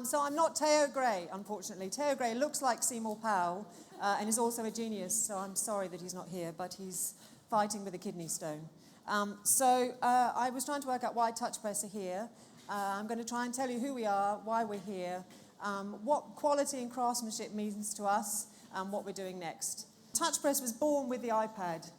So I'm not Teo Gray, unfortunately. Teo Gray looks like Seymour Powell and is also a genius, so I'm sorry that he's not here, but he's fighting with a kidney stone. I was trying to work out why TouchPress are here. I'm going to try and tell you who we are, why we're here, what quality and craftsmanship means to us, and what we're doing next. TouchPress was born with the iPad.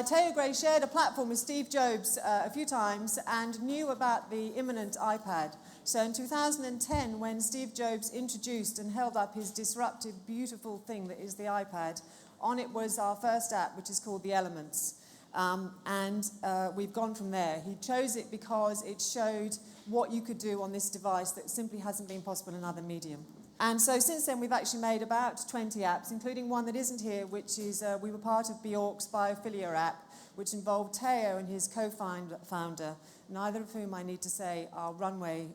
Teo Gray shared a platform with Steve Jobs a few times and knew about the imminent iPad. So in 2010, when Steve Jobs introduced and held up his disruptive, beautiful thing that is the iPad, on it was our first app, which is called The Elements. We've gone from there. He chose it because it showed what you could do on this device that simply hasn't been possible in other medium. And so since then, we've actually made about 20 apps, including one that isn't here, which is we were part of Bjork's Biophilia app, which involved Teo and his co-founder, neither of whom I need to say are runway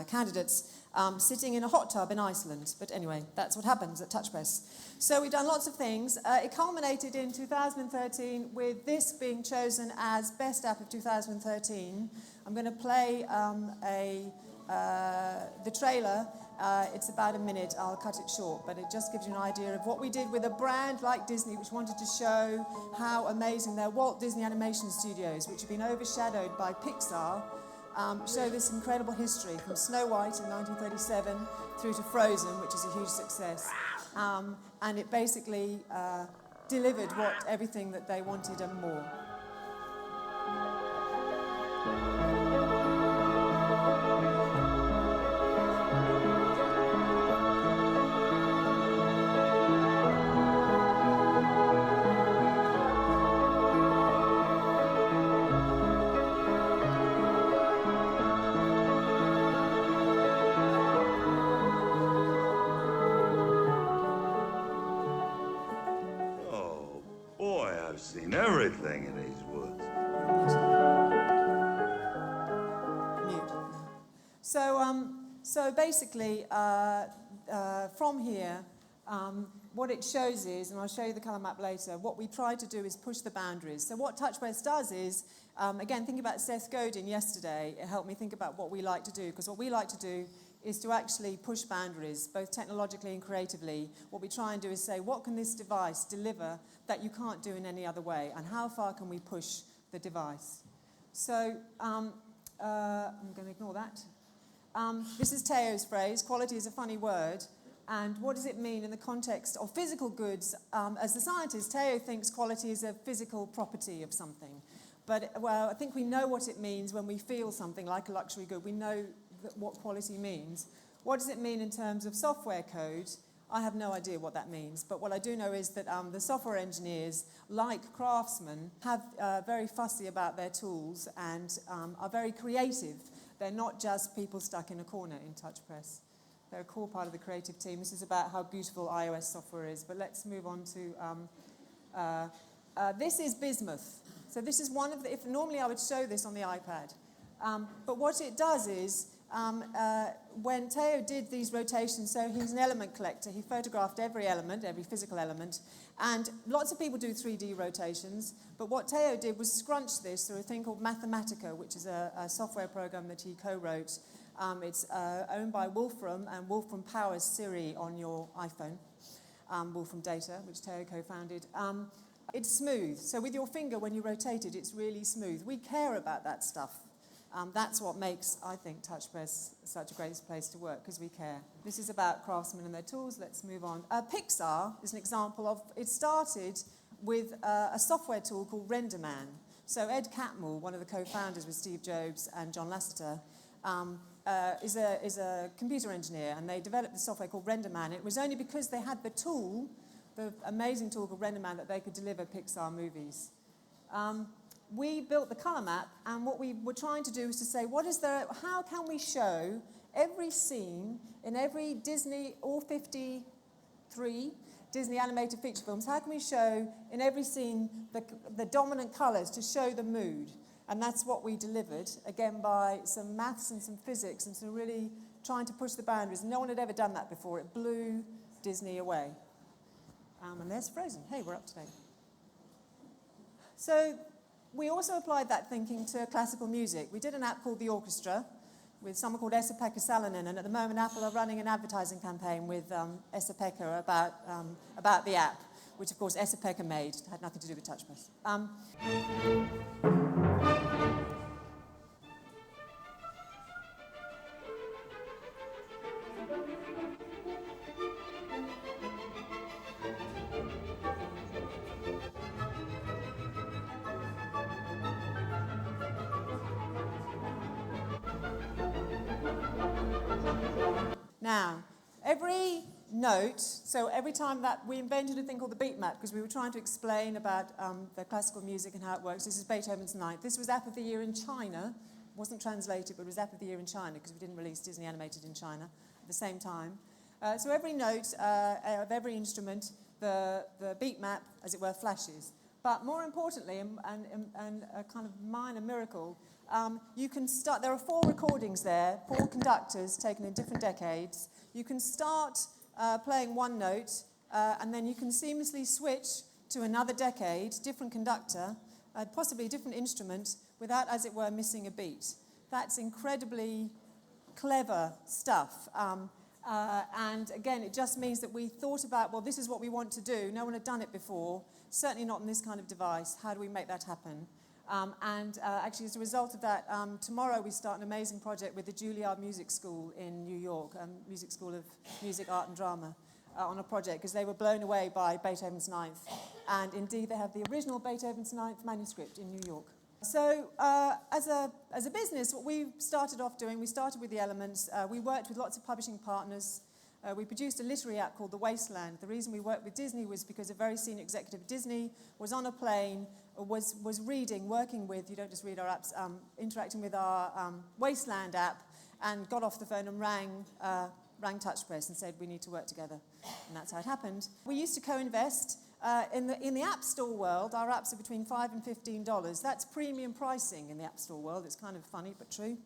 candidates, sitting in a hot tub in Iceland. But anyway, that's what happens at TouchPress. So we've done lots of things. It culminated in 2013 with this being chosen as Best App of 2013. I'm going to play the trailer. It's about a minute. I'll cut it short, but it just gives you an idea of what we did with a brand like Disney, which wanted to show how amazing their Walt Disney Animation Studios, which have been overshadowed by Pixar, show this incredible history from Snow White in 1937 through to Frozen, which is a huge success. And it basically delivered everything that they wanted and more. I've seen everything in these woods. Mute. So basically, from here, what it shows is, and I'll show you the colour map later, what we try to do is push the boundaries. So what TouchPress does is, again, think about Seth Godin yesterday. It helped me think about what we like to do, because what we like to do is to actually push boundaries, both technologically and creatively. What we try and do is say, what can this device deliver that you can't do in any other way, and how far can we push the device? So I'm going to ignore that. This is Teo's phrase, quality is a funny word, and what does it mean in the context of physical goods? As the scientist, Teo thinks quality is a physical property of something. But, well, I think we know what it means when we feel something like a luxury good. We know what quality means. What does it mean in terms of software code? I have no idea what that means, but what I do know is that the software engineers, like craftsmen, have very fussy about their tools and are very creative. They're not just people stuck in a corner in TouchPress. They're a core part of the creative team. This is about how beautiful iOS software is, but let's move on to, this is bismuth. So this is one of the, if normally I would show this on the iPad, but what it does is, when Teo did these rotations, so he's an element collector, he photographed every element, every physical element, and lots of people do 3D rotations, but what Teo did was scrunch this through a thing called Mathematica, which is a software program that he co-wrote. It's owned by Wolfram, and Wolfram powers Siri on your iPhone, Wolfram Data, which Teo co-founded. It's smooth, so with your finger, when you rotate it, it's really smooth. We care about that stuff. That's what makes, I think, TouchPress such a great place to work, because we care. This is about craftsmen and their tools. Let's move on. Pixar is an example of, it started with a software tool called RenderMan. So Ed Catmull, one of the co-founders with Steve Jobs and John Lasseter, is a computer engineer, and they developed this software called RenderMan. It was only because they had the tool, the amazing tool called RenderMan, that they could deliver Pixar movies. We built the colour map, and what we were trying to do was to say, how can we show every scene in every Disney, all 53 Disney animated feature films, how can we show in every scene the dominant colours to show the mood? And that's what we delivered, again, by some maths and some physics, and some really trying to push the boundaries. No one had ever done that before. It blew Disney away. And there's Frozen. Hey, we're up to date. So we also applied that thinking to classical music. We did an app called The Orchestra, with someone called Esa-Pekka Salonen, and at the moment Apple are running an advertising campaign with Esa-Pekka about the app, which of course Esa-Pekka made. It had nothing to do with TouchPress. Now, every note, so every time that we invented a thing called the beat map because we were trying to explain about the classical music and how it works. This is Beethoven's Ninth. This was App of the Year in China. It wasn't translated, but it was App of the Year in China because we didn't release Disney Animated in China at the same time. So every note of every instrument, the beat map, as it were, flashes. But more importantly, and a kind of minor miracle, you can start, there are 4 recordings there, 4 conductors taken in different decades. You can start playing one note, and then you can seamlessly switch to another decade, different conductor, possibly a different instrument, without, as it were, missing a beat. That's incredibly clever stuff. And again, it just means that we thought about, well, this is what we want to do. No one had done it before, certainly not in this kind of device. How do we make that happen? Actually, as a result of that, tomorrow we start an amazing project with the Juilliard Music School in New York, Music School of Music, Art and Drama, on a project, because they were blown away by Beethoven's Ninth. And indeed, they have the original Beethoven's Ninth manuscript in New York. So as a business, what we started off doing, we started with the elements. We worked with lots of publishing partners. We produced a literary app called The Wasteland. The reason we worked with Disney was because a very senior executive at Disney was on a plane, was reading, working with, you don't just read our apps, interacting with our Wasteland app, and got off the phone and rang TouchPress and said, we need to work together. And that's how it happened. We used to co-invest. In the App Store world, our apps are between $5 and $15. That's premium pricing in the App Store world. It's kind of funny, but true.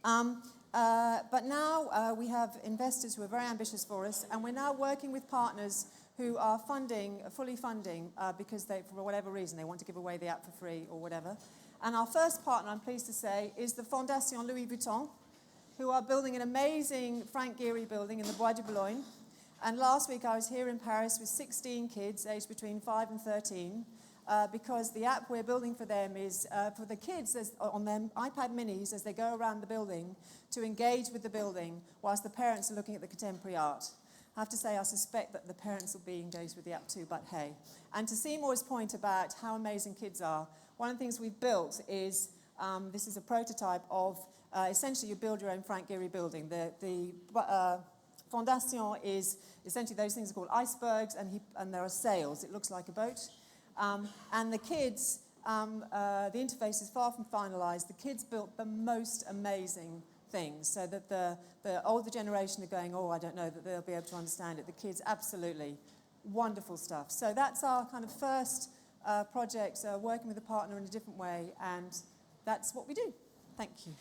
But now we have investors who are very ambitious for us, and we're now working with partners who are fully funding, because they, for whatever reason, they want to give away the app for free or whatever. And our first partner, I'm pleased to say, is the Fondation Louis Vuitton, who are building an amazing Frank Gehry building in the Bois de Boulogne. And last week I was here in Paris with 16 kids aged between 5 and 13, because the app we're building for them is for the kids on their iPad minis as they go around the building to engage with the building whilst the parents are looking at the contemporary art. I have to say I suspect that the parents will be engaged with the app too, but hey. And to Seymour's point about how amazing kids are, one of the things we've built is, this is a prototype of, essentially you build your own Frank Gehry building. The Fondation is essentially, those things are called icebergs, and there are sails. It looks like a boat. And the kids, the interface is far from finalized. The kids built the most amazing things, so that the older generation are going, oh, I don't know that they'll be able to understand it. The kids, absolutely wonderful stuff. So that's our kind of first project, working with a partner in a different way, and that's what we do. Thank you.